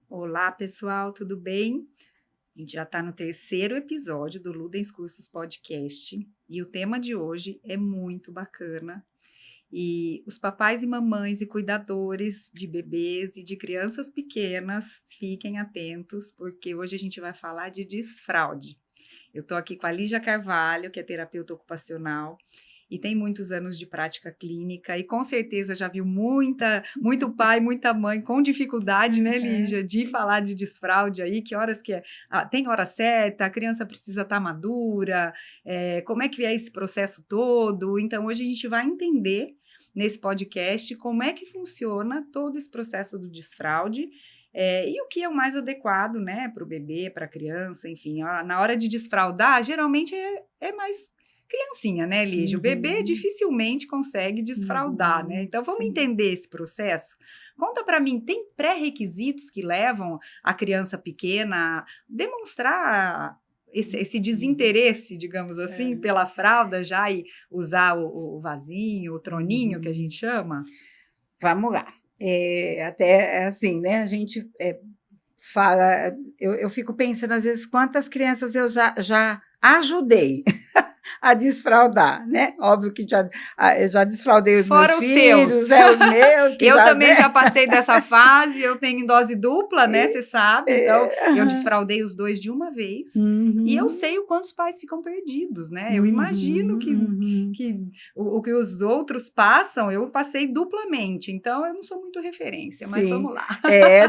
Olá, pessoal, tudo bem? A gente já está no terceiro episódio do Ludens Cursos Podcast e o tema de hoje é muito bacana. E os papais e mamães e cuidadores de bebês e de crianças pequenas, fiquem atentos, porque hoje a gente vai falar de desfraude. Eu estou aqui com a Lígia Carvalho, que é terapeuta ocupacional, e tem muitos anos de prática clínica, e com certeza já viu muito pai, muita mãe com dificuldade, né, Lígia, de falar de desfraude aí, que horas que é? Tem hora certa, a criança precisa estar madura, como é que é esse processo todo? Então, hoje a gente vai entender nesse podcast como é que funciona todo esse processo do desfraude, e o que é o mais adequado, né, para o bebê, para a criança, enfim, na hora de desfraldar, geralmente é mais criancinha, né, Lígia? O bebê dificilmente consegue desfraldar, né? Então, vamos entender esse processo? Conta para mim, tem pré-requisitos que levam a criança pequena a demonstrar esse desinteresse, digamos assim, pela fralda já e usar o vasinho, o troninho, que a gente chama? Vamos lá. Até assim, né? A gente fala, eu fico pensando às vezes quantas crianças eu já ajudei a desfraudar, né? Óbvio que eu já desfraudei os Fora meus os filhos, seus. Os meus. Que eu já, também né? já passei dessa fase, eu tenho em dose dupla, né? Você sabe, então eu desfraudei os dois de uma vez. E eu sei o quanto os pais ficam perdidos, né? Eu imagino que o que os outros passam, eu passei duplamente, então eu não sou muito referência, mas vamos lá.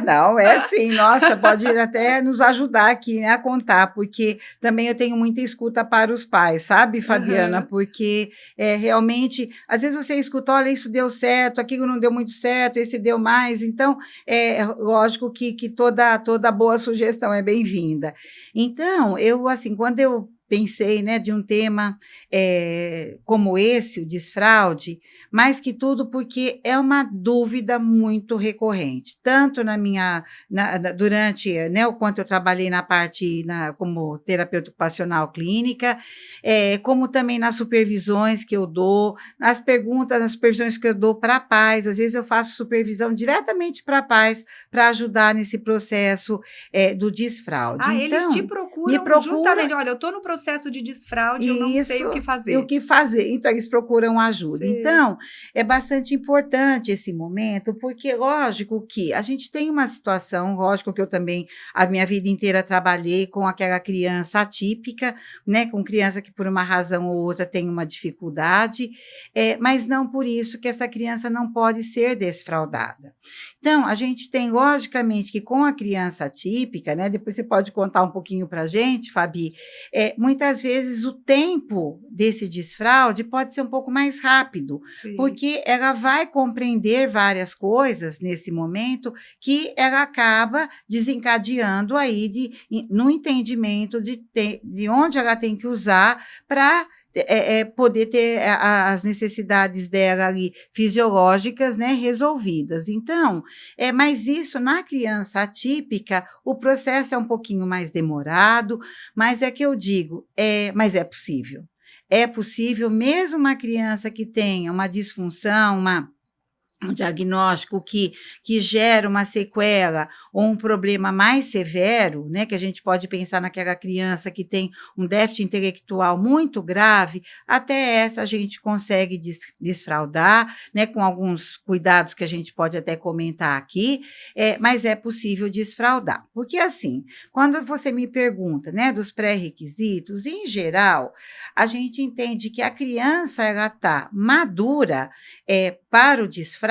Não, é sim, nossa, pode até nos ajudar aqui, né, a contar, porque também eu tenho muita escuta para os pais, sabe, Fabiana? Porque realmente, às vezes você escuta, olha, isso deu certo, aquilo não deu muito certo, esse deu mais, então, lógico que toda boa sugestão é bem-vinda. Então, eu, assim, quando eu pensei, né, de um tema como esse, o desfraude, mais que tudo porque é uma dúvida muito recorrente, tanto durante, né, o quanto eu trabalhei na parte como terapeuta ocupacional clínica, como também nas supervisões que eu dou, nas supervisões que eu dou para pais, às vezes eu faço supervisão diretamente para pais, para ajudar nesse processo do desfraude. Então, eles te procuram justamente, olha, eu estou no processo de desfraude, eu não sei o que fazer. O que fazer, então eles procuram ajuda. Sim. Então, é bastante importante esse momento, porque lógico que a gente tem uma situação, lógico que eu também, a minha vida inteira trabalhei com aquela criança atípica, né, com criança que por uma razão ou outra tem uma dificuldade, mas não por isso que essa criança não pode ser desfraudada. Então, a gente tem, logicamente, que com a criança atípica, né, depois você pode contar um pouquinho para a gente, Fabi, muitas vezes o tempo desse desfraude pode ser um pouco mais rápido, sim, porque ela vai compreender várias coisas nesse momento que ela acaba desencadeando aí no entendimento de onde ela tem que usar para poder ter as necessidades dela ali fisiológicas, né, resolvidas. Então, mas isso na criança atípica, o processo é um pouquinho mais demorado, mas é que eu digo, mas é possível. É possível, mesmo uma criança que tenha uma disfunção, um diagnóstico que gera uma sequela ou um problema mais severo, né, que a gente pode pensar naquela criança que tem um déficit intelectual muito grave, até essa a gente consegue desfraudar, né, com alguns cuidados que a gente pode até comentar aqui, mas é possível desfraudar. Porque assim, quando você me pergunta, né, dos pré-requisitos, em geral, a gente entende que a criança ela está madura para o desfraude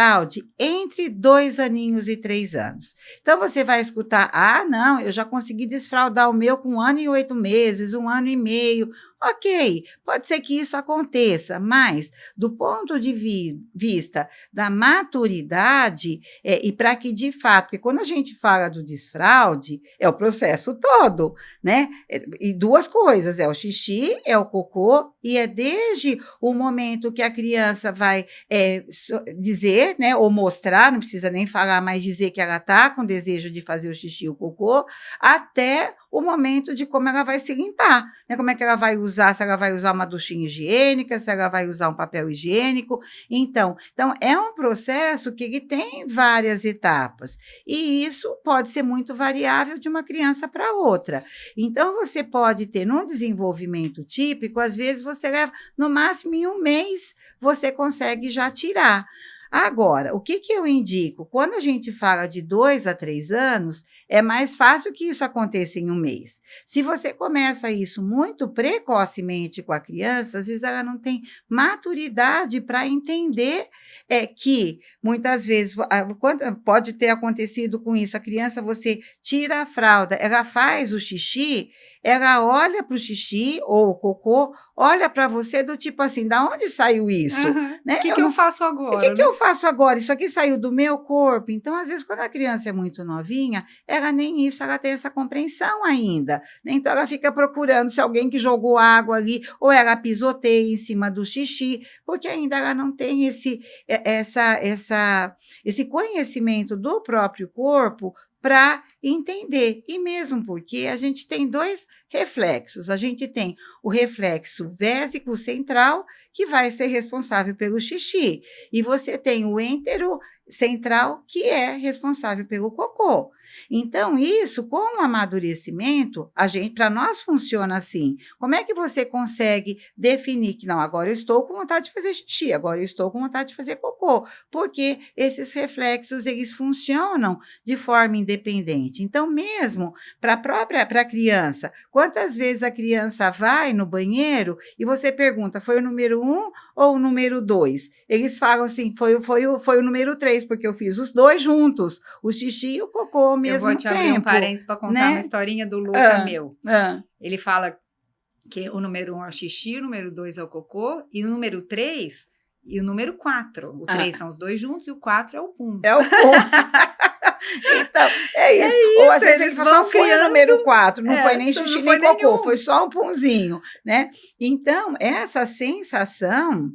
entre 2 aninhos e 3 anos. Então, você vai escutar, não, eu já consegui desfraudar o meu com 1 ano e 8 meses, 1 ano e meio. Ok, pode ser que isso aconteça, mas do ponto de vista da maturidade, e para que de fato, porque quando a gente fala do desfraude, é o processo todo, né? E 2 coisas, é o xixi, é o cocô, e é desde o momento que a criança vai dizer, dizer, né, ou mostrar, não precisa nem falar, mas dizer que ela está com desejo de fazer o xixi ou o cocô, até o momento de como ela vai se limpar, né? Como é que ela vai usar, se ela vai usar uma duchinha higiênica, se ela vai usar um papel higiênico. Então é um processo que ele tem várias etapas, e isso pode ser muito variável de uma criança para outra. Então, você pode ter, num desenvolvimento típico, às vezes você leva, no máximo em um mês, você consegue já tirar. Agora, o que eu indico? Quando a gente fala de 2 a 3 anos, é mais fácil que isso aconteça em um mês. Se você começa isso muito precocemente com a criança, às vezes ela não tem maturidade para entender que, muitas vezes, pode ter acontecido com isso, a criança, você tira a fralda, ela faz o xixi, ela olha para o xixi ou o cocô, olha para você do tipo assim, da onde saiu isso? Né? O que eu faço agora? O que eu faço agora? Isso aqui saiu do meu corpo. Então, às vezes, quando a criança é muito novinha, ela nem isso, ela tem essa compreensão ainda. Né? Então, ela fica procurando se alguém que jogou água ali, ou ela pisoteia em cima do xixi, porque ainda ela não tem esse conhecimento do próprio corpo para entender. E mesmo porque a gente tem 2 reflexos. A gente tem o reflexo vésico central, que vai ser responsável pelo xixi, e você tem o enterocentral, que é responsável pelo cocô. Então, isso, com o amadurecimento, para nós funciona assim. Como é que você consegue definir que, não, agora eu estou com vontade de fazer xixi, agora eu estou com vontade de fazer cocô? Porque esses reflexos, eles funcionam de forma independente. Então, mesmo para a criança, quantas vezes a criança vai no banheiro e você pergunta, foi o número 1 ou o número 2? Eles falam assim, foi o número 3, porque eu fiz os 2 juntos, o xixi e o cocô ao mesmo tempo. Eu vou te abrir um parênteses para contar, né, uma historinha do Luca meu. Ele fala que o número 1 é o xixi, o número 2 é o cocô, e o número 3 e o número 4. O 3 são os 2 juntos e o 4 é o pum. É o pum. Então, é isso. Ou às vezes ele só foi o número 4, não foi nem xixi nem cocô, foi só um punzinho, né? Então, essa sensação,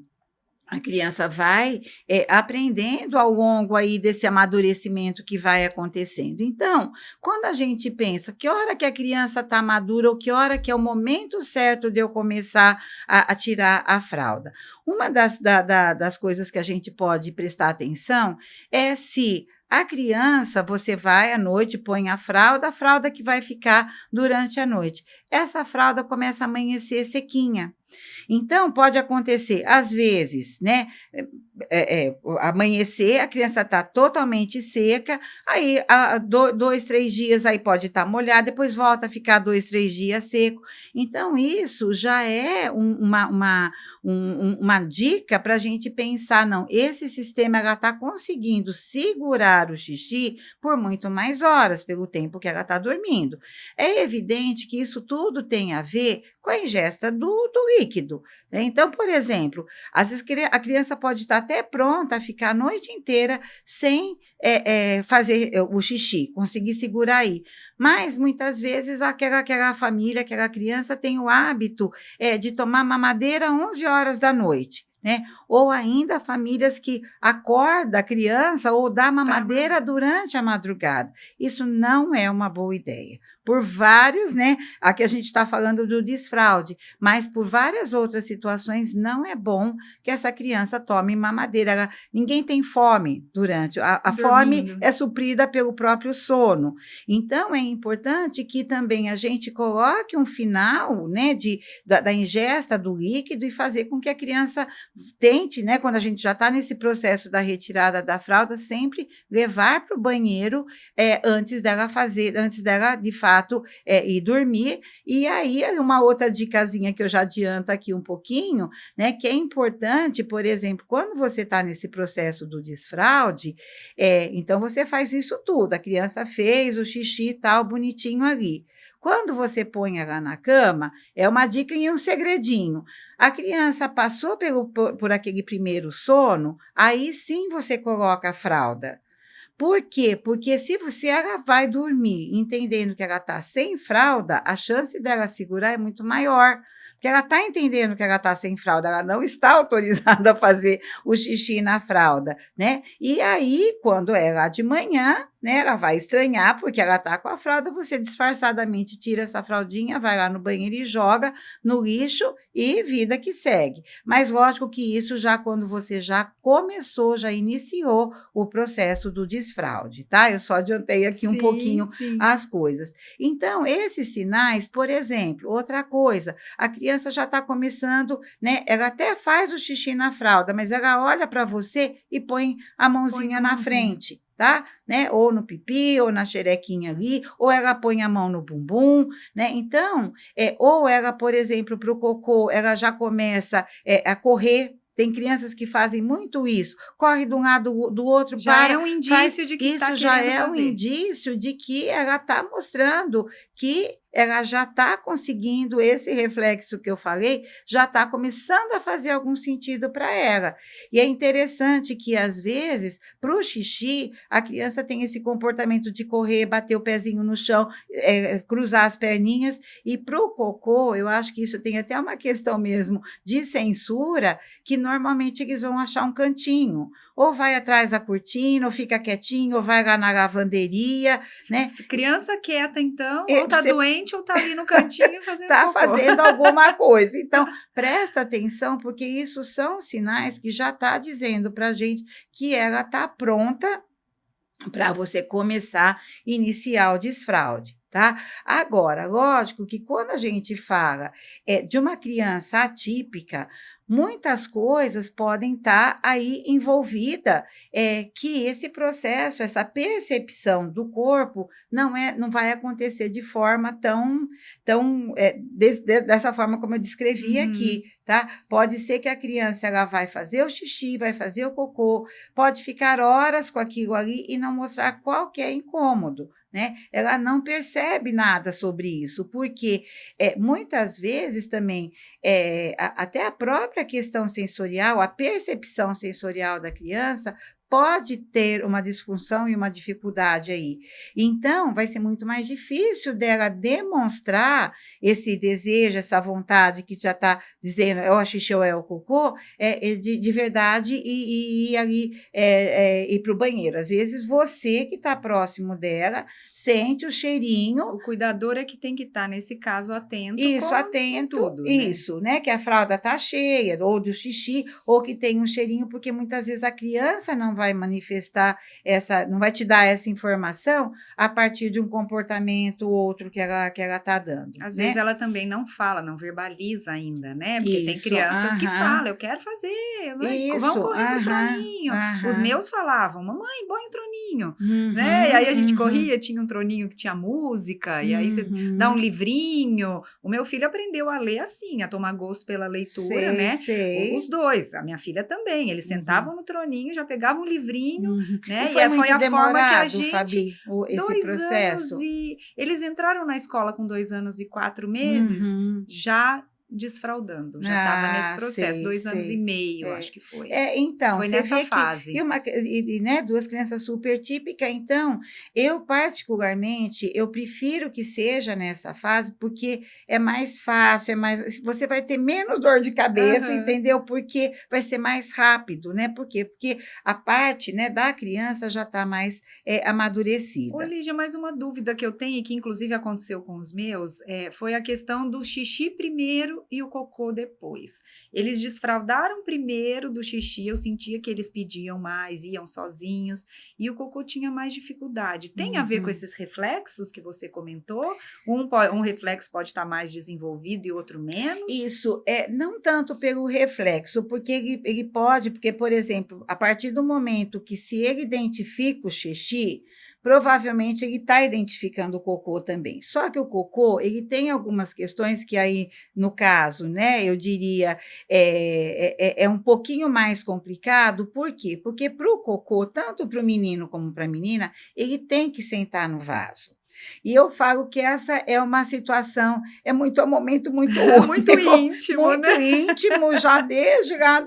a criança vai aprendendo ao longo aí desse amadurecimento que vai acontecendo. Então, quando a gente pensa que hora que a criança está madura ou que hora que é o momento certo de eu começar a tirar a fralda, uma das coisas que a gente pode prestar atenção é se a criança, você vai à noite, põe a fralda que vai ficar durante a noite. Essa fralda começa a amanhecer sequinha. Então, pode acontecer, às vezes, né? Amanhecer, a criança está totalmente seca, aí 2, 3 dias aí pode estar molhada, depois volta a ficar 2, 3 dias seco. Então, isso já é uma dica para a gente pensar, não, esse sistema ela está conseguindo segurar o xixi por muito mais horas, pelo tempo que ela está dormindo. É evidente que isso tudo tem a ver com a ingesta do líquido. Né? Então, por exemplo, às vezes a criança pode estar até pronta a ficar a noite inteira sem fazer o xixi, conseguir segurar aí. Mas, muitas vezes, aquela família, aquela criança tem o hábito de tomar mamadeira 11 horas da noite. Né? Ou ainda famílias que acordam a criança ou dá mamadeira durante a madrugada. Isso não é uma boa ideia. Por várias, né? Aqui a gente está falando do desfraude, mas por várias outras situações não é bom que essa criança tome mamadeira. Ninguém tem fome durante. A fome é suprida pelo próprio sono. Então, é importante que também a gente coloque um final, né, da ingesta do líquido e fazer com que a criança tente, né, quando a gente já está nesse processo da retirada da fralda, sempre levar para o banheiro antes dela, de fato, ir dormir. E aí, uma outra dicasinha que eu já adianto aqui um pouquinho, né, que é importante, por exemplo, quando você está nesse processo do desfraude, então você faz isso tudo, a criança fez o xixi e tal, bonitinho ali. Quando você põe ela na cama, é uma dica e um segredinho. A criança passou por aquele primeiro sono, aí sim você coloca a fralda. Por quê? Porque se ela vai dormir entendendo que ela está sem fralda, a chance dela segurar é muito maior. Porque ela está entendendo que ela está sem fralda, ela não está autorizada a fazer o xixi na fralda, né? E aí, quando é lá de manhã, né, ela vai estranhar, porque ela está com a fralda, você disfarçadamente tira essa fraldinha, vai lá no banheiro e joga no lixo e vida que segue. Mas lógico que isso já quando você já começou, já iniciou o processo do desfraude, tá? Eu só adiantei aqui um Sim, pouquinho sim. as coisas. Então, esses sinais, por exemplo, outra coisa, a criança já está começando, né? Ela até faz o xixi na fralda, mas ela olha para você e põe a Põe mãozinha a na mãozinha. frente. Tá? Né? Ou no pipi, ou na xerequinha ali, ou ela põe a mão no bumbum, né? Então, ou ela, por exemplo, para o cocô, ela já começa a correr. Tem crianças que fazem muito isso, corre de um lado do outro, Já é para, um faz. indício de que está Isso já querendo é um fazer. indício de que ela está mostrando que ela já está conseguindo esse reflexo que eu falei, já está começando a fazer algum sentido para ela. E é interessante que, às vezes, para o xixi, a criança tem esse comportamento de correr, bater o pezinho no chão, cruzar as perninhas, e para o cocô, eu acho que isso tem até uma questão mesmo de censura, que normalmente eles vão achar um cantinho, ou vai atrás da cortina, ou fica quietinho, ou vai lá na lavanderia, né? Criança quieta, então, ou está Você doente ou está ali no cantinho fazendo está cocô. fazendo alguma coisa. Então, presta atenção, porque isso são sinais que já está dizendo para a gente que ela está pronta para você começar a iniciar o desfraude. Tá? Agora, lógico que quando a gente fala de uma criança atípica, muitas coisas podem estar aí envolvida, que esse processo, essa percepção do corpo não vai acontecer de forma dessa forma como eu descrevi aqui, tá? Pode ser que a criança ela vai fazer o xixi, vai fazer o cocô, pode ficar horas com aquilo ali e não mostrar qualquer incômodo, né? Ela não percebe nada sobre isso, porque muitas vezes também até a própria questão sensorial, a percepção sensorial da criança pode ter uma disfunção e uma dificuldade aí. Então, vai ser muito mais difícil dela demonstrar esse desejo, essa vontade que já está dizendo, é o xixi ou é o cocô, de verdade e ir ali, ir para o banheiro. Às vezes, você que está próximo dela, sente o cheirinho. O cuidador é que tem que estar, nesse caso, atento Isso, com atento, tudo, né? isso, né? Que a fralda está cheia, ou do xixi, ou que tem um cheirinho, porque muitas vezes a criança não vai manifestar não vai te dar essa informação a partir de um comportamento ou outro que ela está dando. Às né? vezes ela também não fala, não verbaliza ainda, né? Porque tem Isso, crianças que aham. falam, eu quero fazer, vamos Isso, correr pro aham, troninho. Os aham. meus falavam, mamãe, põe o troninho, né? E Uhum, aí a gente uhum, corria, tinha um troninho que tinha música, e aí você dá um uhum. livrinho. O meu filho aprendeu a ler assim, a tomar gosto pela leitura, Sei, né? Os sei. dois, a minha filha também, eles Uhum, sentavam no troninho, já pegavam um livrinho, uhum. E né? foi Foi muito a forma que a demorado, gente Fabi, esse 2 anos processo? e eles entraram na escola com 2 anos e 4 meses, Uhum. já desfraudando, já estava nesse Ah, processo, sei, 2 anos e sei. meio, É. acho que foi. Então, Foi você nessa vê que fase. né, 2 crianças super típica, então, eu particularmente, eu prefiro que seja nessa fase, porque é mais fácil, você vai ter menos dor de cabeça, Aham. entendeu? Porque vai ser mais rápido, né? Por quê? Porque a parte, né, da criança já está mais Ô amadurecida. Lígia, mais uma dúvida que eu tenho e que inclusive aconteceu com os meus, foi a questão do xixi primeiro e o cocô depois. Eles desfraldaram primeiro do xixi, eu sentia que eles pediam mais, iam sozinhos, e o cocô tinha mais dificuldade. Tem a ver com Uhum. esses reflexos que você comentou? Um reflexo pode estar mais desenvolvido e outro menos? Isso, não tanto pelo reflexo, porque ele pode, porque, por exemplo, a partir do momento que se ele identifica o xixi, provavelmente ele está identificando o cocô também. Só que o cocô, ele tem algumas questões que aí, no caso, né, eu diria, é um pouquinho mais complicado, por quê? Porque para o cocô, tanto para o menino como para a menina, ele tem que sentar no vaso. E eu falo que essa é uma situação, é um momento muito Muito único, íntimo, muito né? íntimo, já desde lá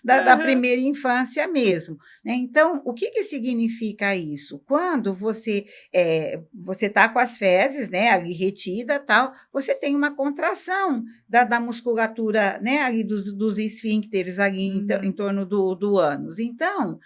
da primeira infância mesmo, né? Então, o que significa isso? Quando você está com as fezes, né, ali retida, tal, você tem uma contração da musculatura, né, ali dos esfíncteres ali em Uhum. torno do ânus. Então,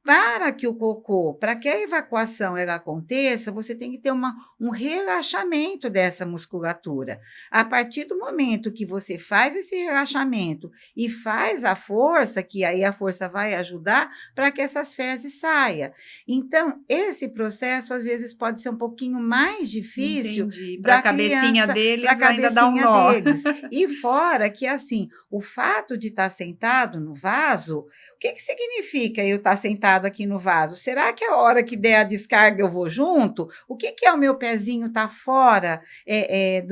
para que a evacuação ela aconteça, você tem que ter um relaxamento dessa musculatura. A partir do momento que você faz esse relaxamento e faz a força, que aí a força vai ajudar para que essas fezes saiam. Então, esse processo às vezes pode ser um pouquinho mais difícil Entendi. Para a da cabecinha criança, para a deles ainda dá um cabecinha nó. deles. E fora que assim, o fato de estar sentado no vaso, o que significa eu estar sentado aqui no vaso? Será que a hora que der a descarga eu vou junto? O que é o meu pezinho estar fora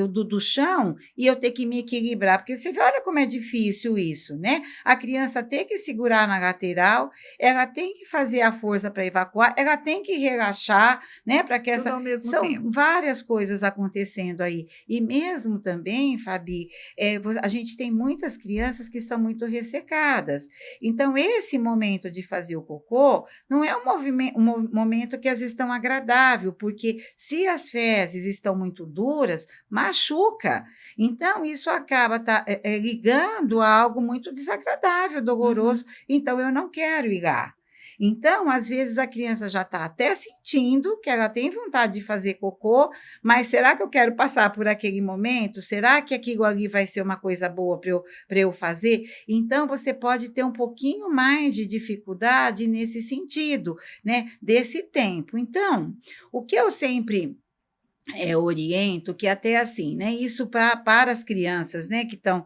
do chão e eu ter que me equilibrar? Porque você vê, olha como é difícil isso, né? A criança tem que segurar na lateral, ela tem que fazer a força para evacuar, ela tem que relaxar, né? Para que Tudo essa. ao mesmo São tempo. várias coisas acontecendo aí. E mesmo também, Fabi, a gente tem muitas crianças que são muito ressecadas. Então, esse momento de fazer o cocô não é um momento que às vezes tão agradável, porque se as fezes estão muito duras, machuca. Então, isso acaba ligando a algo muito desagradável, doloroso. Uhum. Então, eu não quero ir lá. Então, às vezes a criança já está até sentindo que ela tem vontade de fazer cocô, mas será que eu quero passar por aquele momento? Será que aquilo ali vai ser uma coisa boa para eu fazer? Então, você pode ter um pouquinho mais de dificuldade nesse sentido, né? Desse tempo. Então, o que eu sempre oriento, que até assim, né? Isso para as crianças, né? Que estão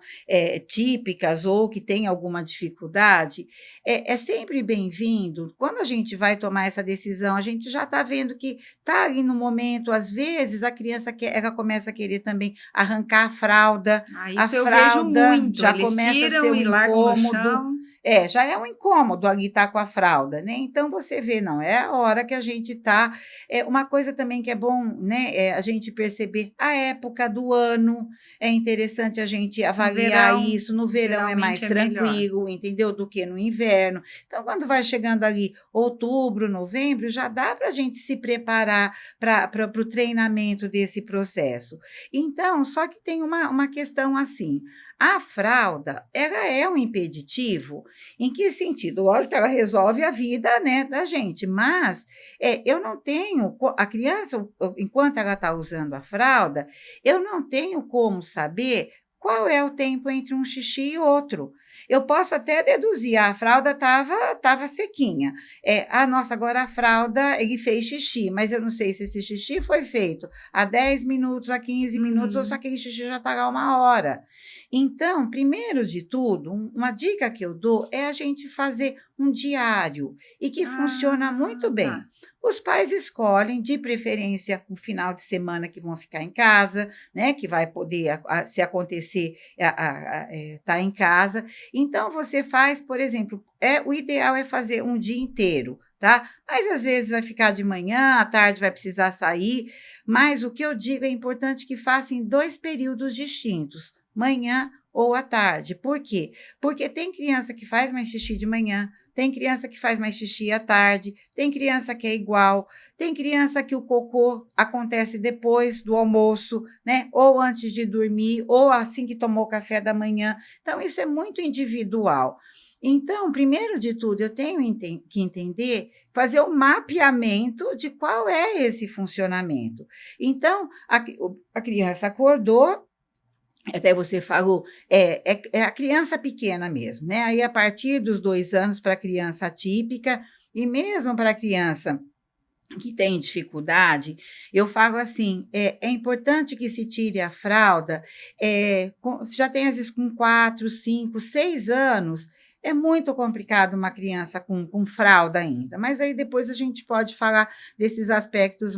típicas ou que têm alguma dificuldade, é sempre bem-vindo. Quando a gente vai tomar essa decisão, a gente já está vendo que está ali no momento, às vezes a criança ela começa a querer também arrancar Ah, a isso eu vejo fralda muito. já Eles começa a ser tiram um e largam no incômodo. chão. Já é um incômodo ali estar com a fralda, né? Então você vê, não, é a hora que a gente está. Uma coisa também que é bom, né, a gente perceber a época do ano, é interessante a gente No avaliar verão, isso. No verão é mais geralmente é melhor. tranquilo, entendeu? Do que no inverno. Então, quando vai chegando ali outubro, novembro, já dá para a gente se preparar para o treinamento desse processo. Então, só que tem uma questão assim. A fralda, ela é um impeditivo? Em que sentido? Lógico que ela resolve a vida, né, da gente, mas eu não tenho, a criança, enquanto ela está usando a fralda, eu não tenho como saber qual é o tempo entre um xixi e outro. Eu posso até deduzir, a fralda tava sequinha. Nossa, agora a fralda, ele fez xixi, mas eu não sei se esse xixi foi feito há 10 minutos, há 15 minutos, ou se Uhum. aquele xixi já está lá 1 hora. Então, primeiro de tudo, uma dica que eu dou é a gente fazer um diário e que funciona muito Ah, tá. bem. Os pais escolhem, de preferência, o final de semana que vão ficar em casa, né? Que vai poder, se acontecer, estar em casa. Então, você faz, por exemplo, o ideal é fazer um dia inteiro, tá? Mas às vezes vai ficar de manhã, à tarde vai precisar sair. Mas o que eu digo é importante que faça em 2 períodos distintos, manhã ou à tarde. Por quê? Porque tem criança que faz mais xixi de manhã, tem criança que faz mais xixi à tarde, tem criança que é igual, tem criança que o cocô acontece depois do almoço, né? Ou antes de dormir, ou assim que tomou o café da manhã. Então, isso é muito individual. Então, primeiro de tudo, eu tenho que entender, fazer o mapeamento de qual é esse funcionamento. Então, a criança acordou, até você falou, é a criança pequena mesmo, né? Aí, a partir dos 2 anos, para a criança atípica, e mesmo para a criança que tem dificuldade, eu falo assim: é importante que se tire a fralda, já tem às vezes com 4, 5, 6 anos. É muito complicado uma criança com fralda ainda, mas aí depois a gente pode falar desses aspectos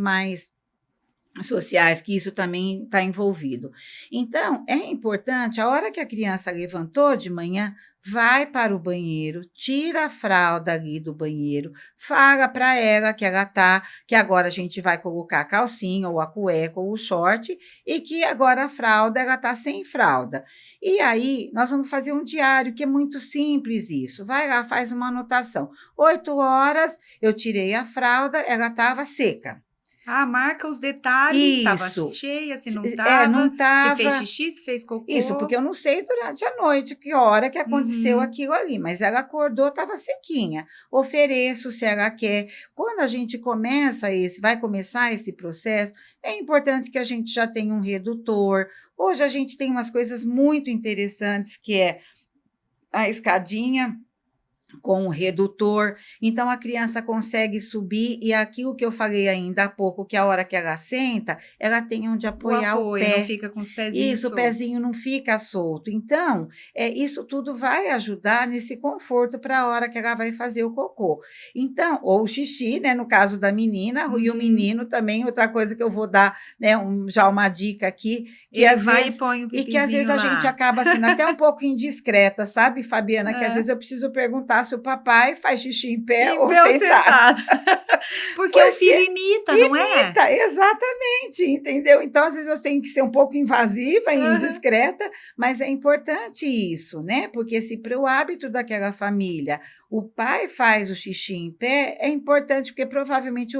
sociais, que isso também está envolvido. Então, é importante, a hora que a criança levantou de manhã, vai para o banheiro, tira a fralda ali do banheiro, fala para ela que ela tá, que agora a gente vai colocar a calcinha, ou a cueca, ou o short, e que agora a fralda, ela tá sem fralda. E aí, nós vamos fazer um diário, que é muito simples isso. Vai lá, faz uma anotação. 8 horas, eu tirei a fralda, ela estava seca. Ah, marca os detalhes, estava Isso. cheia, se não Não estava, se fez estava. xixi, se fez Isso, porque cocô. eu não sei durante a noite que hora que aconteceu Uhum. aquilo ali, mas ela acordou, estava sequinha. Ofereço se ela quer. Quando a gente vai começar esse processo, é importante que a gente já tenha um redutor. Hoje a gente tem umas coisas muito interessantes, que é a escadinha com o redutor, então a criança consegue subir, e aquilo que eu falei ainda há pouco, que a hora que ela senta, ela tem onde O apoiar o apoio, não pé. fica com os pezinhos Isso, o pezinho soltos. não fica solto. Então, isso tudo vai ajudar nesse conforto para a hora que ela vai fazer o cocô. Então, ou o xixi, né, no caso da menina, e o Uhum. menino também, outra coisa que eu vou dar, né, já uma dica aqui, que Ele às vai e vezes põe o que às vezes pipizinho a gente lá. acaba sendo até um pouco indiscreta, sabe, Fabiana? Que às vezes É. eu preciso perguntar se o papai faz xixi em pé Em ou pé ou sentado. sentado. Porque o filho Porque imita, não é? imita, exatamente, entendeu? Então, às vezes, eu tenho que ser um pouco invasiva e Aham. indiscreta, mas é importante isso, né? Porque se para o hábito daquela família o pai faz o xixi em pé, é importante, porque provavelmente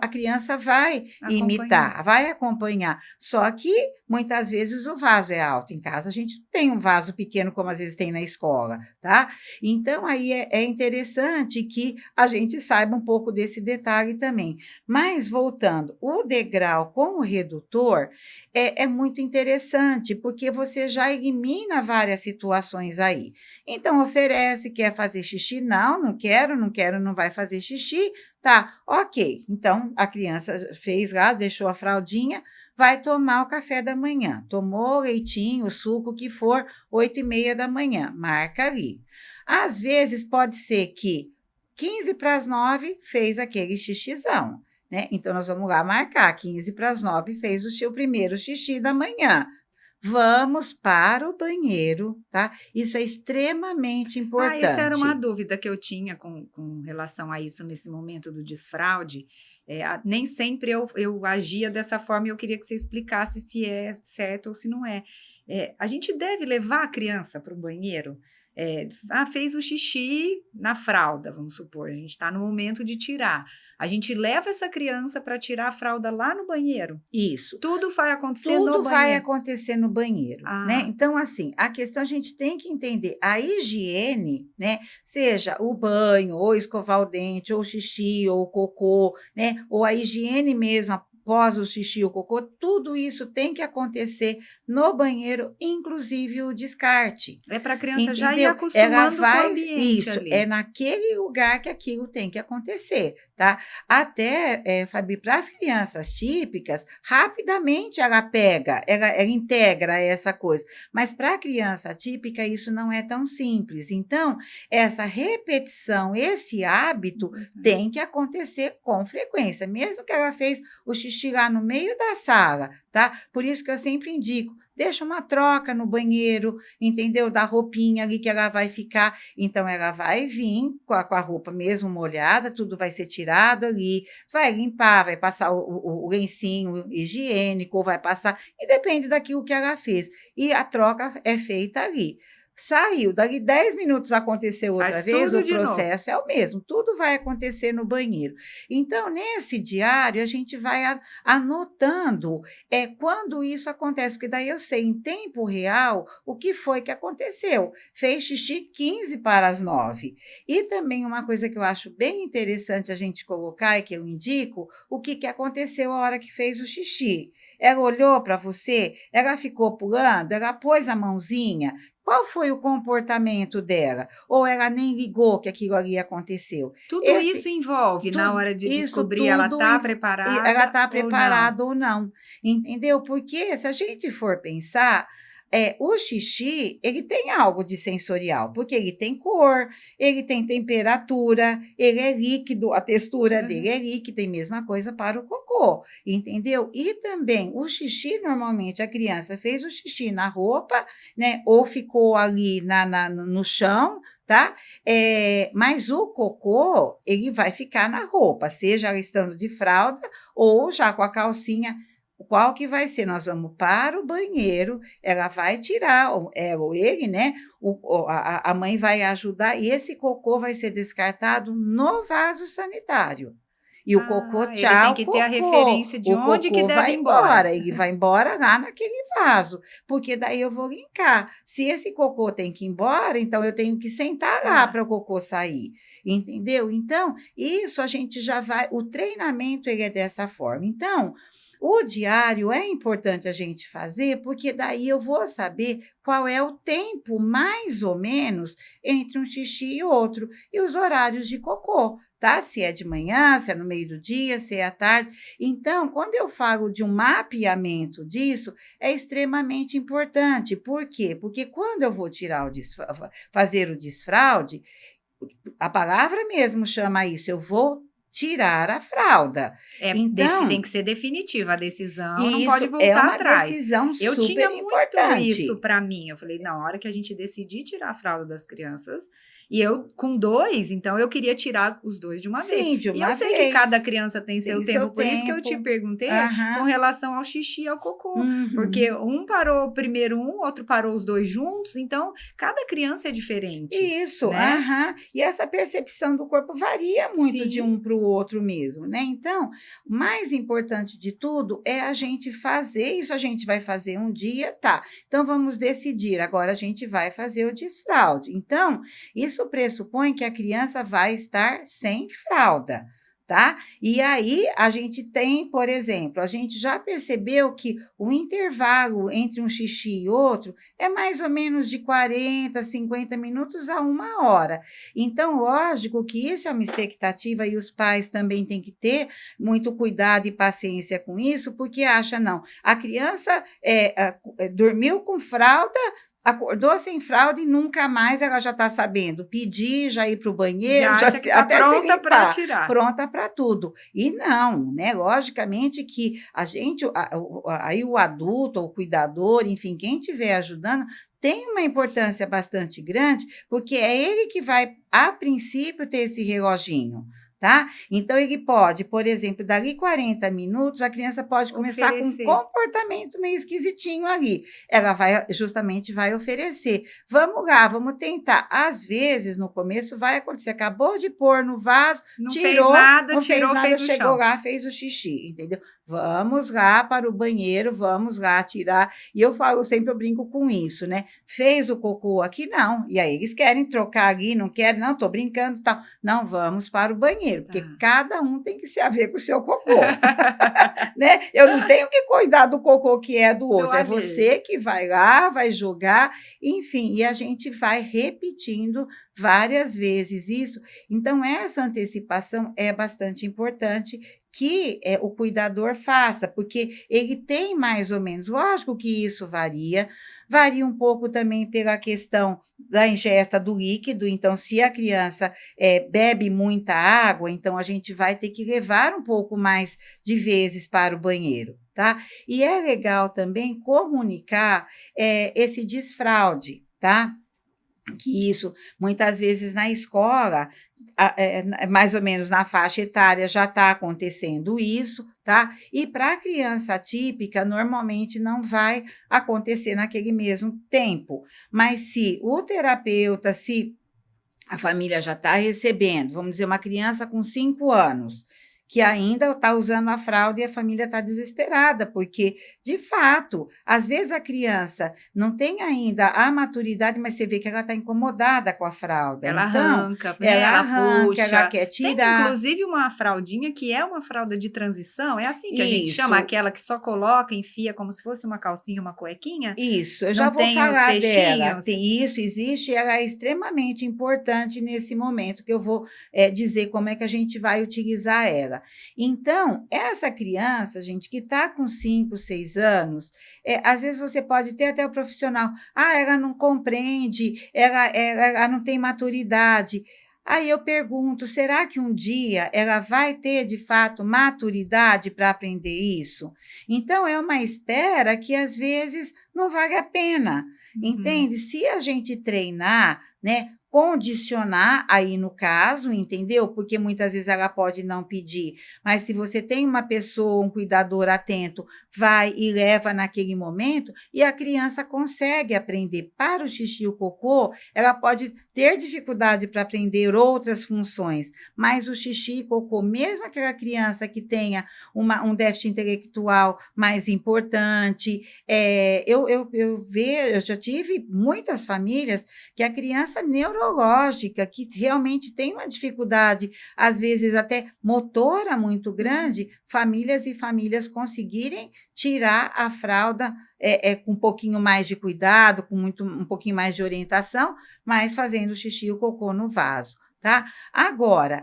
a criança vai Acompanhar. imitar, vai acompanhar. Só que muitas vezes o vaso é alto. Em casa a gente tem um vaso pequeno, como às vezes tem na escola, tá? Então, aí é interessante que a gente saiba um pouco desse detalhe também. Mas, voltando, o degrau com o redutor é muito interessante, porque você já elimina várias situações aí. Então, oferece, quer fazer xixi? Não, não quero, não quero, não vai fazer xixi. Tá, ok. Então, a criança fez lá, deixou a fraldinha, vai tomar o café da manhã. Tomou o leitinho, o suco, o que for, 8h30 da manhã. Marca ali. Às vezes, pode ser que 15 para as 9 fez aquele xixizão, né? Então, nós vamos lá marcar, 15 para as 9 fez o seu primeiro xixi da manhã. Vamos para o banheiro, tá? Isso é extremamente Ah, essa era uma importante. dúvida que eu tinha com relação a isso nesse momento do desfraude. Nem sempre eu agia dessa forma e eu queria que você explicasse se é certo ou se não é. A gente deve levar a criança para o banheiro? Fez o xixi na fralda, vamos supor, a gente está no momento de tirar. A gente leva essa criança para tirar a fralda lá no banheiro. Isso. Tudo vai acontecer no Tudo vai banheiro. acontecer no banheiro, né? Ah, Então, assim, a questão a gente tem que entender a higiene, né? Seja o banho, ou escovar o dente, ou o xixi, ou o cocô, né? Ou a higiene mesmo após o xixi, o cocô, tudo isso tem que acontecer no banheiro, inclusive o descarte. é para a criança já ir Entendeu? Ela acostumando com o vai ambiente isso, é ali. naquele lugar que aquilo tem que acontecer, tá? Até, Fabi, para as crianças típicas, rapidamente ela pega, ela integra essa coisa, mas para a criança típica isso não é tão simples. Então, essa repetição, esse hábito Importante. tem que acontecer com frequência, mesmo que ela fez o xixi lá no meio da sala, tá? Por isso que eu sempre indico, deixa uma troca no banheiro, entendeu? Da roupinha ali que ela vai ficar. Então, ela vai vir com a roupa mesmo molhada, tudo vai ser tirado ali, vai limpar, vai passar o lencinho higiênico, vai passar, e depende daquilo que ela fez. E a troca é feita ali. Saiu, dali 10 minutos aconteceu outra Faz vez, tudo o de novo. processo é o mesmo, tudo vai acontecer no banheiro. Então, nesse diário, a gente vai anotando quando isso acontece, porque daí eu sei em tempo real o que foi que aconteceu. Fez xixi 15 para as 9. E também uma coisa que eu acho bem interessante a gente colocar e que eu indico, o que aconteceu a hora que fez o xixi. Ela olhou para você, ela ficou pulando, ela pôs a mãozinha. Qual foi o comportamento dela? Ou ela nem ligou que aquilo ali aconteceu? Tudo Esse, isso envolve na hora de isso descobrir ela tudo, tá ela preparada está ou não. preparada ou não, entendeu? Porque se a gente for pensar, o xixi, ele tem algo de sensorial, porque ele tem cor, ele tem temperatura, ele é líquido, a textura dele Aham. é líquida, e mesma coisa para o cocô. cocô, entendeu? E também o xixi, normalmente, a criança fez o xixi na roupa, né? Ou ficou ali no chão, tá? Mas o cocô, ele vai ficar na roupa, seja ela estando de fralda ou já com a calcinha. Qual que vai ser? Nós vamos para o banheiro, ela vai tirar, ela ou ele, né? A mãe vai ajudar e esse cocô vai ser descartado no vaso sanitário. E o cocô, Ele tem tchau, que ter a cocô. referência de O onde que cocô deve vai ir embora. embora, ele vai embora lá naquele vaso, porque daí eu vou limpar. Se esse cocô tem que ir embora, então eu tenho que sentar lá para o cocô sair, entendeu? Então, isso a gente já vai, o treinamento ele é dessa forma. Então, o diário é importante a gente fazer, porque daí eu vou saber qual é o tempo, mais ou menos, entre um xixi e outro, e os horários de cocô, tá? Se é de manhã, se é no meio do dia, se é à tarde. Então, quando eu falo de um mapeamento disso, é extremamente importante. Por quê? Porque quando eu vou fazer o desfraude, a palavra mesmo chama isso, eu vou tirar a fralda. Tem Então, que ser definitiva a decisão, não pode isso é voltar uma atrás. decisão Eu super tinha muito isso importante. para mim. Eu falei, na hora que a gente decidir tirar a fralda das crianças, e eu com 2, então eu queria tirar os 2 de uma vez. Sim, de E eu uma sei que cada vez. criança tem seu Tem seu tempo, por isso que eu te tempo. perguntei com Aham. relação ao xixi e ao cocô, porque Uhum. um parou primeiro outro parou os 2 juntos, então cada criança é diferente, Isso, né? aham. E essa percepção do corpo varia muito de Sim. um para o outro mesmo, né? Então, o mais importante de tudo é a gente fazer isso. A gente vai fazer um dia, tá? Então, vamos decidir. Agora, a gente vai fazer o desfraude. Então, isso pressupõe que a criança vai estar sem fralda. Tá? E aí a gente tem, por exemplo, a gente já percebeu que o intervalo entre um xixi e outro é mais ou menos de 40, 50 minutos a 1 hora. Então, lógico que isso é uma expectativa e os pais também têm que ter muito cuidado e paciência com isso, porque acha, não, a criança dormiu com fralda, acordou sem fralda e nunca mais ela já está sabendo pedir, já ir para o banheiro, Já já acha que está até se pronta para limpar, tirar. pronta para tudo. E não, né? Logicamente que a gente, aí o adulto, o cuidador, enfim, quem estiver ajudando, tem uma importância bastante grande, porque é ele que vai, a princípio, ter esse reloginho. Tá? Então, ele pode, por exemplo, dali 40 minutos, a criança pode começar com um Oferecer. comportamento meio esquisitinho ali. Ela vai, justamente, vai oferecer. Vamos lá, vamos tentar. Às vezes, no começo, vai acontecer. Acabou de pôr no vaso, Não fez tirou, nada, não fez tirou, nada, fez no chegou chão. lá, fez o xixi, entendeu? Vamos lá para o banheiro, vamos lá tirar. E eu falo, sempre eu brinco com isso, né? Fez o cocô aqui? Não. E aí eles querem trocar ali, não querem, não, estou brincando, tal. Não, vamos para o banheiro, porque Tá. cada um tem que se haver com o seu cocô, né? Eu não tenho que cuidar do cocô que é do Do outro, é alheio. você que vai lá, vai jogar, enfim, e a gente vai repetindo várias vezes isso. Então, essa antecipação é bastante importante que o cuidador faça, porque ele tem mais ou menos, lógico que isso varia um pouco também pela questão da ingesta do líquido, então, se a criança bebe muita água, então a gente vai ter que levar um pouco mais de vezes para o banheiro, tá? E é legal também comunicar esse desfraude, tá? Que isso, muitas vezes na escola, mais ou menos na faixa etária, já está acontecendo isso, tá? E para a criança atípica, normalmente não vai acontecer naquele mesmo tempo. Mas se o terapeuta, se a família já está recebendo, vamos dizer, uma criança com 5 anos, que ainda está usando a fralda e a família está desesperada, porque, de fato, às vezes a criança não tem ainda a maturidade, mas você vê que ela está incomodada com a fralda. Ela Então, arranca, né? ela Ela arranca, ela puxa. quer Tem tirar. inclusive uma fraldinha que é uma fralda de transição. É assim que a gente chama Isso, aquela que só coloca, enfia como se fosse uma calcinha, uma cuequinha. isso, eu já Não vou tem os falar dela. fechinhos. Tem isso, existe, e ela é extremamente importante nesse momento, que eu vou dizer como é que a gente vai utilizar ela. Então, essa criança, gente, que está com 5, 6 anos, às vezes você pode ter até o profissional, ela não compreende, ela não tem maturidade. Aí eu pergunto, será que um dia ela vai ter, de fato, maturidade para aprender isso? Então, é uma espera que, às vezes, não vale a pena, Uhum. entende? Se a gente treinar, né, condicionar aí no caso, entendeu? Porque muitas vezes ela pode não pedir, mas se você tem uma pessoa, um cuidador atento, vai e leva naquele momento e a criança consegue aprender. Para o xixi e o cocô, ela pode ter dificuldade para aprender outras funções, mas o xixi e cocô, mesmo aquela criança que tenha um déficit intelectual mais importante, eu já tive muitas famílias que a criança neurológica, que realmente tem uma dificuldade, às vezes até motora muito grande, famílias e famílias conseguirem tirar a fralda com um pouquinho mais de cuidado, um pouquinho mais de orientação, mas fazendo o xixi e o cocô no vaso. Tá? Agora,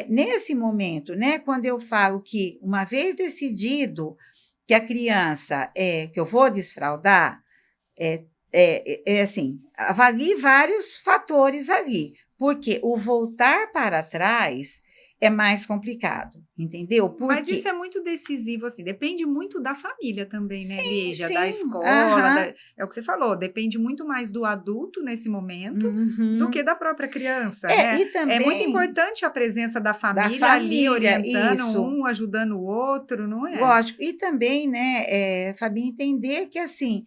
nesse momento, né, quando eu falo que, uma vez decidido que a criança, que eu vou desfraldar, é, assim, avalie vários fatores ali, porque o voltar para trás é mais complicado, entendeu? Mas isso Porque é muito decisivo, assim, depende muito da família também, né, sim, Lígia, da sim, escola, aham, é o que você falou, depende muito mais do adulto nesse momento do que uhum. da própria criança, né. E É muito também importante a presença da da família ali família, orientando isso. um, ajudando o outro, não é? Lógico, e também, né, Fabi, entender que assim,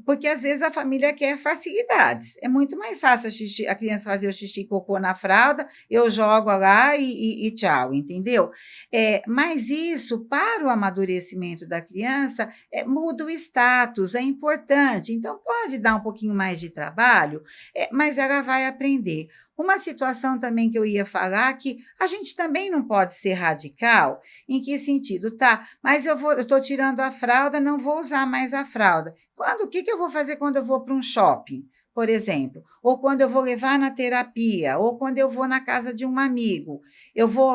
porque às vezes a família quer facilidades. É muito mais fácil a criança fazer o xixi e cocô na fralda, eu jogo lá e tchau, entendeu? Mas isso, para o amadurecimento da criança, muda o status, é importante. Então, pode dar um pouquinho mais de trabalho, mas ela vai aprender. Uma situação também que eu ia falar que a gente também não pode ser radical. Em que sentido? Tá, mas eu estou tirando a fralda, não vou usar mais a fralda. O que eu vou fazer quando eu vou para um shopping, por exemplo? Ou quando eu vou levar na terapia, ou quando eu vou na casa de um amigo?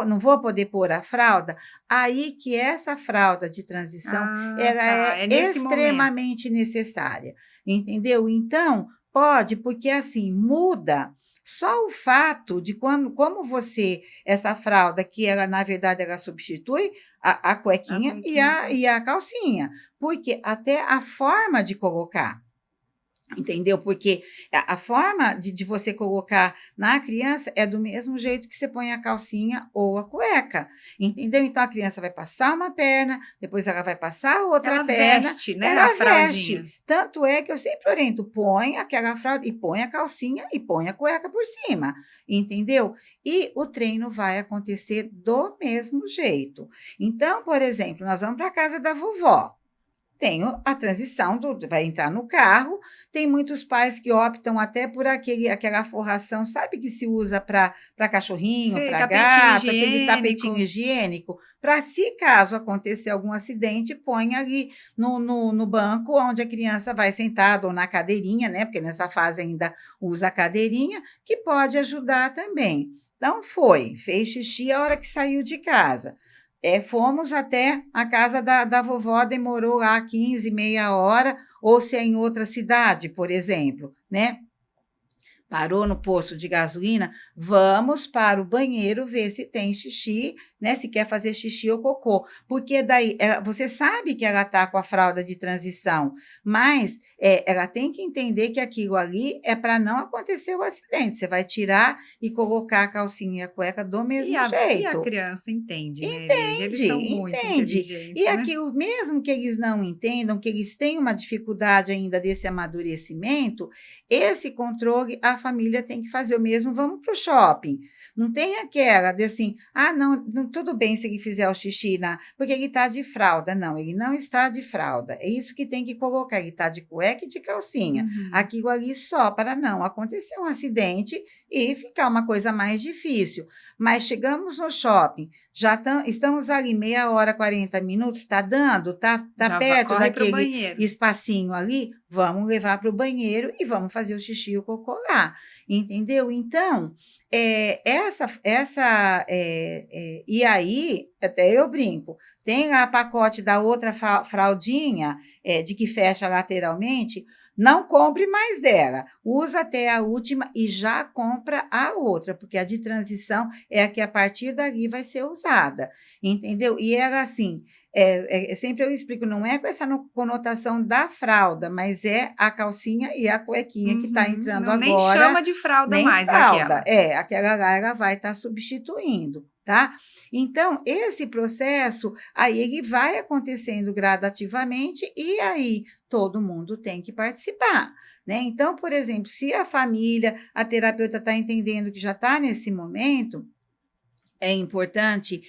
Não vou poder pôr a fralda? Aí que essa fralda de transição, Ah, ela tá, é é nesse momento. extremamente necessária, entendeu? Então, pode, porque assim, muda só o fato de como você essa fralda que ela, na verdade, ela substitui a A cuequinha e cuequinha a, já. e a calcinha, porque até a forma de colocar. Entendeu? Porque a forma de você colocar na criança é do mesmo jeito que você põe a calcinha ou a cueca, entendeu? Então, a criança vai passar uma perna, depois ela vai passar a outra Ela perna, veste, né, a ela fraldinha. veste. Tanto é que eu sempre oriento, põe aquela fralda e põe a calcinha e põe a cueca por cima, entendeu? E o treino vai acontecer do mesmo jeito. Então, por exemplo, nós vamos para a casa da vovó. Tenho a transição vai entrar no carro, tem muitos pais que optam até por aquela forração, sabe, que se usa para cachorrinho, Sei, para tapetinho gato, aquele tapetinho higiênico. higiênico, para se caso acontecer algum acidente, põe ali no banco onde a criança vai sentada, ou na cadeirinha, né, porque nessa fase ainda usa a cadeirinha, que pode ajudar também. Então fez xixi a hora que saiu de casa. Fomos até a casa da vovó, demorou lá 15, meia hora, ou se é em outra cidade, por exemplo, né? Parou no posto de gasolina, vamos para o banheiro ver se tem xixi, né? Se quer fazer xixi ou cocô. Porque daí, você sabe que ela está com a fralda de transição, mas ela tem que entender que aquilo ali é para não acontecer o acidente. Você vai tirar e colocar a calcinha e a cueca do E mesmo a jeito. criança entende, né, Lígia? Eles são Entende, muito entende. E inteligentes, né? aquilo, mesmo que eles não entendam, que eles tenham uma dificuldade ainda desse amadurecimento, esse controle a família tem que fazer o mesmo. Vamos para o shopping. Não tem aquela de assim, não, tudo bem se ele fizer o xixi, porque ele está de fralda. Não, ele não está de fralda. É isso que tem que colocar. Ele está de cueca e de calcinha. Uhum. Aquilo ali só para não acontecer um acidente e ficar uma coisa mais difícil. Mas chegamos no shopping, estamos ali meia hora, 40 minutos, está dando? Tá perto Corre para o daquele banheiro. espacinho ali? Vamos levar para o banheiro e vamos fazer o xixi e o cocô lá, entendeu? Então, e aí, até eu brinco, tem lá pacote da outra fraldinha, de que fecha lateralmente, não compre mais dela, usa até a última e já compra a outra, porque a de transição é a que a partir dali vai ser usada, entendeu? E ela assim, sempre eu explico, não é com essa conotação da fralda, mas é a calcinha e a cuequinha que está entrando Não, nem agora, chama de fralda nem mais fralda, aquela. aquela lá ela vai estar substituindo, tá? Então, esse processo, aí ele vai acontecendo gradativamente e aí todo mundo tem que participar, né? Então, por exemplo, se a família, a terapeuta está entendendo que já está nesse momento, é importante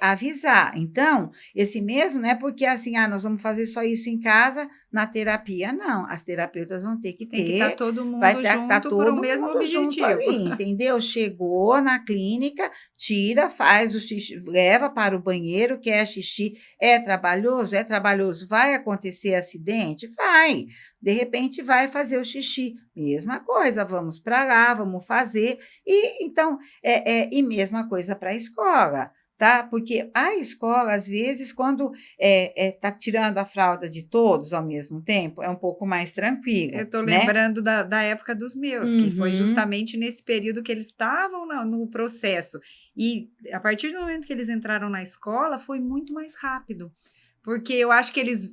avisar. Então, esse mesmo não é porque assim, nós vamos fazer só isso em casa, na terapia, não. As terapeutas vão ter que Tem que estar ter, todo vai mundo ter que estar junto por um todo mesmo mundo junto objetivo. ali, entendeu? Chegou na clínica, tira, faz o xixi, leva para o banheiro, quer xixi, é trabalhoso, vai acontecer acidente? Vai. De repente vai fazer o xixi, mesma coisa, vamos para lá, vamos fazer, e então e mesma coisa para a escola, tá? Porque a escola, às vezes, quando está tirando a fralda de todos ao mesmo tempo, é um pouco mais Eu tranquilo, estou né? lembrando da época dos meus, que foi Uhum. justamente nesse período que eles estavam no processo. E a partir do momento que eles entraram na escola, foi muito mais rápido. Porque eu acho que eles.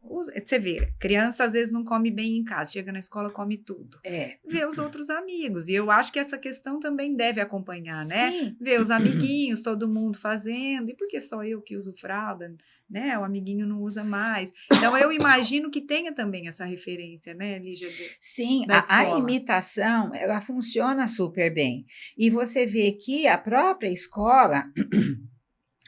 Você vê, criança às vezes não come bem em casa, chega na escola, come tudo. É, Vê os outros amigos. E eu acho que essa questão também deve acompanhar, né? sim. Ver os amiguinhos, todo mundo fazendo. E por que só eu que uso fralda, né? O amiguinho não usa mais. Então, eu imagino que tenha também essa referência, né, Lígia, Sim, da a escola. imitação, ela funciona super bem. E você vê que a própria escola,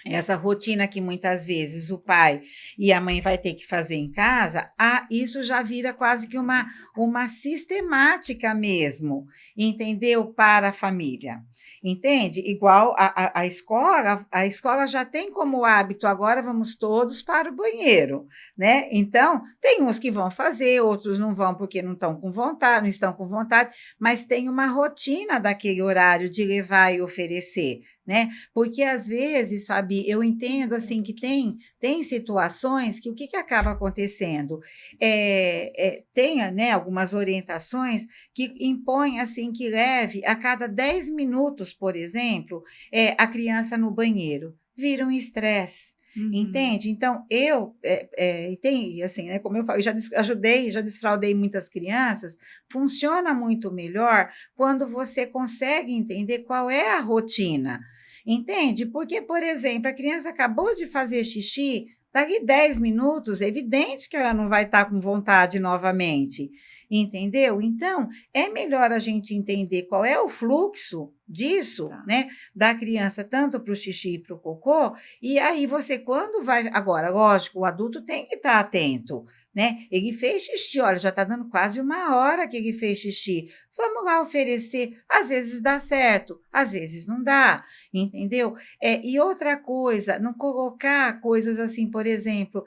essa rotina que muitas vezes o pai e a mãe vai ter que fazer em casa, isso já vira quase que uma sistemática mesmo, entendeu? Para a família, entende? Igual a escola já tem como hábito, agora vamos todos para o banheiro, né? Então, tem uns que vão fazer, outros não vão porque não estão com vontade, não estão com vontade, mas tem uma rotina daquele horário de levar e oferecer, né? Porque às vezes, Fabi, eu entendo assim que tem situações que o que acaba acontecendo tem, né, algumas orientações que impõem assim que leve a cada 10 minutos, por exemplo, a criança no banheiro. Vira um estresse. Uhum. Entende? Então, tem, assim, né, como eu falo, eu já desfraudei muitas crianças, funciona muito melhor quando você consegue entender qual é a rotina. Entende? Porque, por exemplo, a criança acabou de fazer xixi, daqui 10 minutos, é evidente que ela não vai estar com vontade novamente, entendeu? Então, é melhor a gente entender qual é o fluxo disso, Tá. né, da criança, tanto para o xixi e para o cocô, e aí você, quando vai. Agora, lógico, o adulto tem que estar atento. Né? Ele fez xixi, olha, já está dando quase uma hora que ele fez xixi. Vamos lá oferecer. Às vezes dá certo, às vezes não dá, entendeu? E outra coisa, não colocar coisas assim, por exemplo,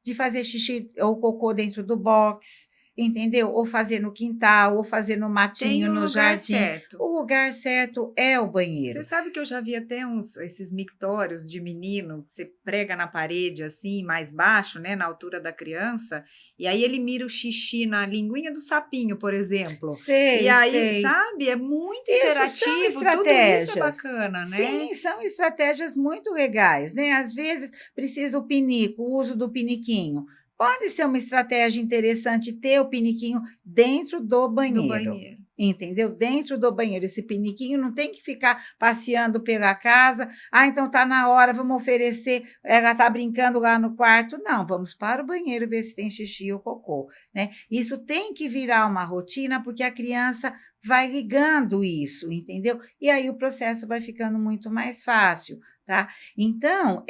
de fazer xixi ou cocô dentro do box, entendeu? Ou fazer no quintal, ou fazer no Tem matinho, o no lugar jardim. certo. O lugar certo é o Você banheiro. sabe que eu já vi até esses mictórios de menino que você prega na parede assim, mais baixo, né, na altura da criança, e aí ele mira o xixi na linguinha do sapinho, por exemplo. E Sei, aí, sei. sabe, é muito Isso são interativo, tudo isso é estratégias. bacana, né? Sim, são estratégias muito legais, né? Às vezes precisa o pinico, o uso do piniquinho. Pode ser uma estratégia interessante ter o piniquinho dentro do Do banheiro. banheiro. Entendeu? Dentro do banheiro. Esse piniquinho não tem que ficar passeando pela casa. Então tá na hora, vamos oferecer. Ela tá brincando lá no quarto. Não, vamos para o banheiro ver se tem xixi ou cocô, né? Isso tem que virar uma rotina, porque a criança vai ligando isso, entendeu? E aí o processo vai ficando muito mais fácil, tá? Então,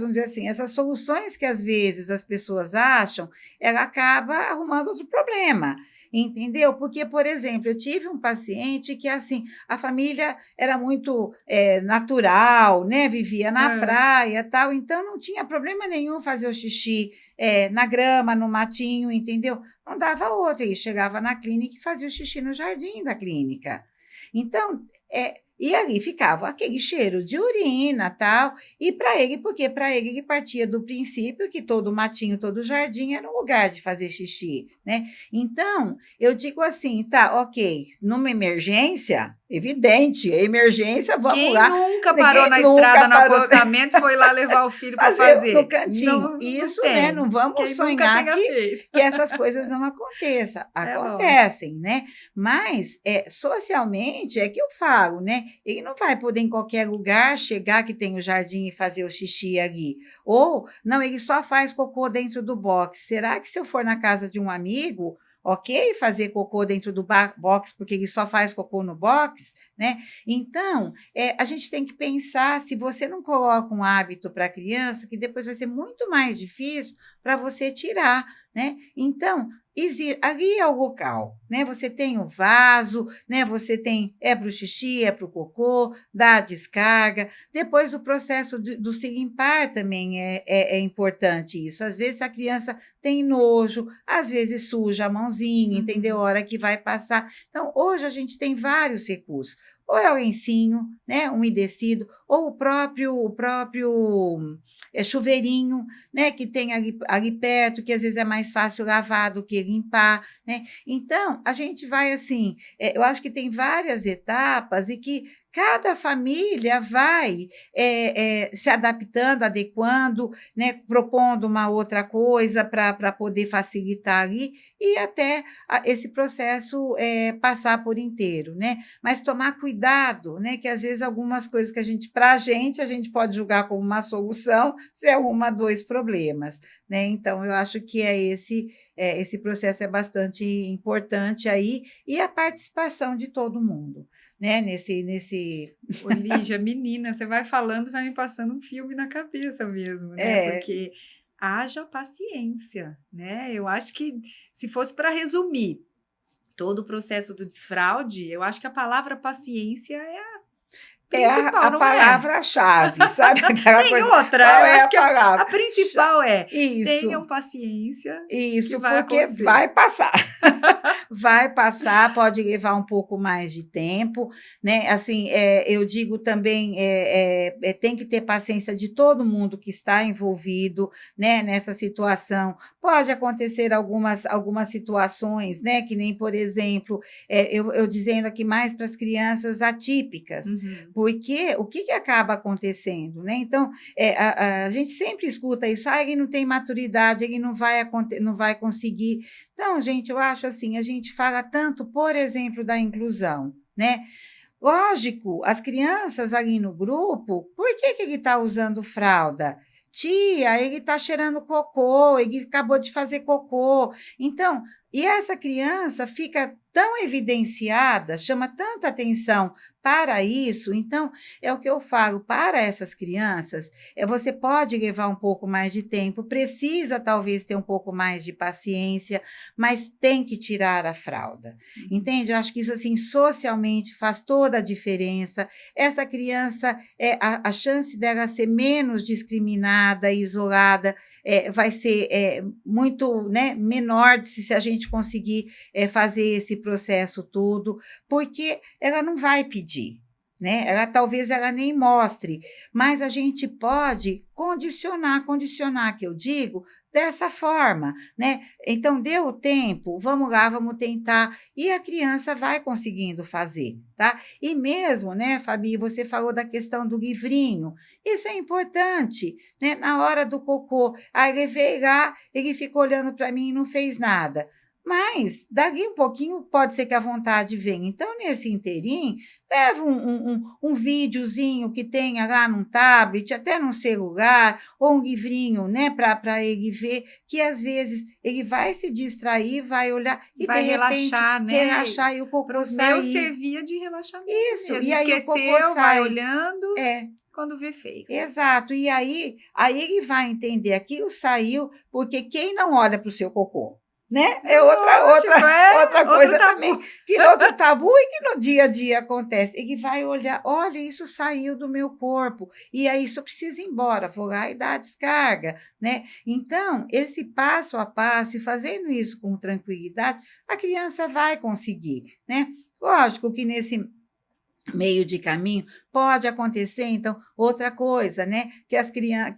vamos dizer assim, essas soluções que às vezes as pessoas acham, ela acaba arrumando outro problema. Entendeu? Porque, por exemplo, eu tive um paciente que, assim, a família era muito natural, né? Vivia na Ah, praia, tal, então não tinha problema nenhum fazer o xixi na grama, no matinho, entendeu? Não dava outra, ele chegava na clínica e fazia o xixi no jardim da clínica. Então, E ali ficava aquele cheiro de urina, tal, e para ele, porque para ele partia do princípio que todo matinho, todo jardim era um lugar de fazer xixi, né? Então, eu digo assim, tá, ok, numa emergência, evidente, emergência, vamos Quem lá. nunca parou Ninguém na nunca estrada no parou acostamento e foi lá levar o filho para fazer no fazer? cantinho. Não, não Isso, né? tem. Não vamos Quem nunca sonhar tenha feito. que essas coisas não aconteçam. É lógico. Acontecem, né? Mas socialmente é que eu falo, né? Ele não vai poder em qualquer lugar chegar que tem o jardim e fazer o xixi ali. Ou, não, ele só faz cocô dentro do box. Será que se eu for na casa de um amigo, ok fazer cocô dentro do box, porque ele só faz cocô no box, né? Então, a gente tem que pensar se você não coloca um hábito para a criança, que depois vai ser muito mais difícil para você tirar, né? Então, ali é o local, né? Você tem o vaso, né? Você tem, é para o xixi, é para o cocô, dá a descarga. Depois, o processo do se limpar também é importante isso. Às vezes, a criança tem nojo, às vezes suja a mãozinha, entendeu? A hora que vai passar. Então, hoje a gente tem vários recursos. Ou é o lencinho, né, umedecido, ou o próprio chuveirinho, né, que tem ali perto, que às vezes é mais fácil lavar do que limpar, né? Então, a gente vai assim, eu acho que tem várias etapas e que cada família vai se adaptando, adequando, né, propondo uma outra coisa para poder facilitar ali e até esse processo passar por inteiro, né? Mas tomar cuidado, né? Que às vezes algumas coisas que para a gente pode julgar como uma solução, se arruma dois problemas, né? Então, eu acho que esse processo é bastante importante aí, e a participação de todo mundo, né? Ô, Lígia, menina, você vai falando, vai me passando um filme na cabeça mesmo, né? Porque haja paciência, né? Eu acho que se fosse para resumir todo o processo do desfraude, eu acho que a palavra paciência é a principal, A não é? palavra-chave, sabe? Aquela Tem coisa, outra, qual eu é a acho que palavra? a principal é tenham Isso, paciência que isso, vai porque acontecer. vai passar. Vai passar, pode levar um pouco mais de tempo, né? Assim, eu digo também, tem que ter paciência de todo mundo que está envolvido, né, nessa situação. Pode acontecer algumas situações, né? Que nem, por exemplo, eu dizendo aqui mais para as crianças atípicas, Uhum. porque o que acaba acontecendo, né? Então, a gente sempre escuta isso, ele não tem maturidade, ele não vai conseguir. Então, gente, eu acho assim, a gente fala tanto, por exemplo, da inclusão, né? Lógico, as crianças ali no grupo, por que ele está usando fralda? Tia, ele está cheirando cocô, ele acabou de fazer cocô. Então, e essa criança fica tão evidenciada, chama tanta atenção para isso. Então, é o que eu falo para essas crianças, você pode levar um pouco mais de tempo, precisa talvez ter um pouco mais de paciência, mas tem que tirar a fralda. Entende? Eu acho que isso, assim, socialmente faz toda a diferença. Essa criança, a chance dela ser menos discriminada, isolada, vai ser muito, né, menor se a gente conseguir fazer esse processo todo, porque ela não vai pedir. Né? Talvez ela nem mostre, mas a gente pode condicionar, que eu digo, dessa forma, né? Então, deu o tempo, vamos lá, vamos tentar, e a criança vai conseguindo fazer, tá? E mesmo, né, Fabi, você falou da questão do livrinho, isso é importante, né? Na hora do cocô, aí ele veio lá, ele ficou olhando para mim e não fez nada. Mas, daqui um pouquinho, pode ser que a vontade venha. Então, nesse inteirinho, leva um videozinho que tenha lá num tablet, até num celular, ou um livrinho, né, para ele ver, que às vezes ele vai se distrair, vai olhar e, de Vai repente, relaxar, né? relaxar e o Para cocô os meus sair. servia de relaxamento Isso, mesmo. e aí o cocô Esqueceu, vai sai. olhando, É, quando vê, fez. exato. E aí ele vai entender, aquilo saiu, porque quem não olha para o seu cocô? Né? É Lógico, outra outro coisa também, tabu. que no outro tabu e que no dia a dia acontece. Ele vai olhar, olha, isso saiu do meu corpo, e aí isso precisa ir embora, vou lá e dar a descarga, né? Então, esse passo a passo, e fazendo isso com tranquilidade, a criança vai conseguir, né? Lógico que meio de caminho, pode acontecer, então, outra coisa, né? Que as crianças,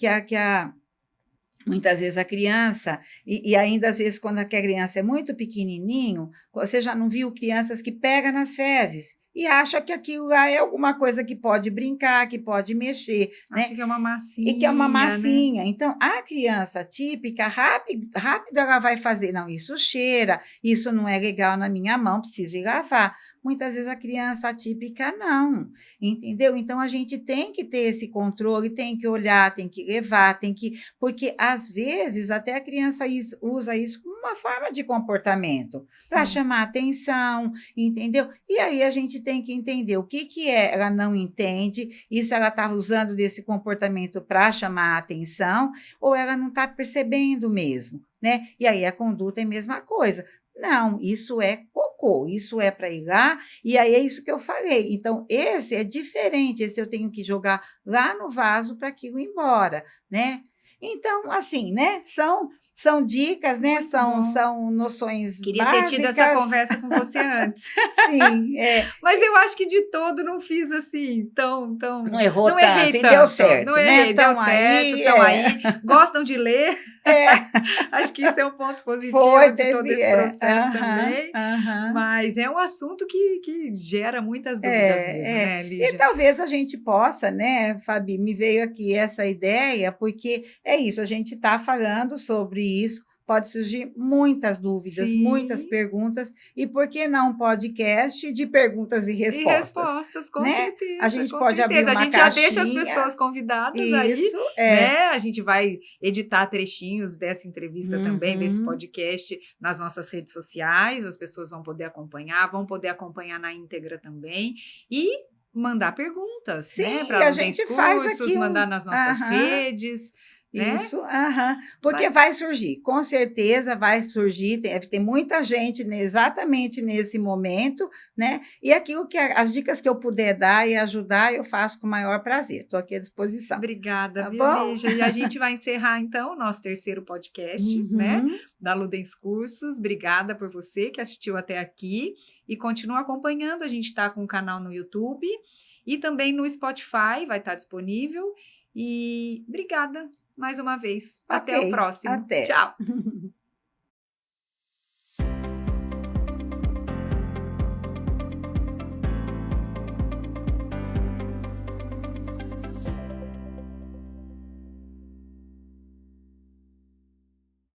muitas vezes a criança, e ainda às vezes quando a criança é muito pequenininho, você já não viu crianças que pegam nas fezes e acham que aquilo lá é alguma coisa que pode brincar, que pode mexer, né? Acha que é uma massinha, E que é uma né? massinha. Então, a criança típica, rápido ela vai fazer, não, isso cheira, isso não é legal na minha mão, preciso ir lavar. Muitas vezes a criança atípica não, entendeu? Então, a gente tem que ter esse controle, tem que olhar, tem que levar, porque às vezes até a criança usa isso como uma forma de comportamento, para Sim. chamar atenção, entendeu? E aí a gente tem que entender o que é, ela não entende, isso ela está usando desse comportamento para chamar a atenção, ou ela não está percebendo mesmo, né? E aí a conduta é a mesma coisa. Não, isso é cocô, isso é para ir lá, e aí é isso que eu falei. Então, esse é diferente, esse eu tenho que jogar lá no vaso para aquilo ir embora, né? Então, assim, né? São dicas, né? Muito bom. São noções Queria básicas. ter tido essa conversa com você antes. Sim, Mas eu acho que de todo não fiz assim, tão... não errou não errei tanto, e tanto, deu certo, não errei, né? deu Estão certo, estão aí, gostam de ler. É. Acho que isso é um ponto positivo de todo esse processo também. Mas é um assunto que gera muitas dúvidas mesmo, né, Lígia? E talvez a gente possa, né, Fabi, me veio aqui essa ideia, porque é isso, a gente está falando sobre isso, pode surgir muitas dúvidas, Sim. muitas perguntas, e por que não um podcast de perguntas e respostas? E respostas, com né? certeza. A gente com pode certeza. abrir uma A gente já deixa as caixinha. pessoas convidadas Isso, aí, é. né? A gente vai editar trechinhos dessa entrevista também, desse podcast, nas nossas redes sociais, as pessoas vão poder acompanhar na íntegra também, e mandar perguntas, Sim, né? e Para a os gente faz aqui mandar nas nossas redes. Né? Isso, porque vai surgir, com certeza vai surgir, tem muita gente exatamente nesse momento, né? E aquilo as dicas que eu puder dar e ajudar, eu faço com o maior prazer. Estou aqui à disposição. Obrigada, tá viu, bom? Lígia? E a gente vai encerrar, então, o nosso terceiro podcast, né? Da Ludens Cursos. Obrigada por você que assistiu até aqui e continua acompanhando. A gente está com um canal no YouTube e também no Spotify, vai estar disponível. E obrigada mais uma vez. Até o próximo. Até. Tchau.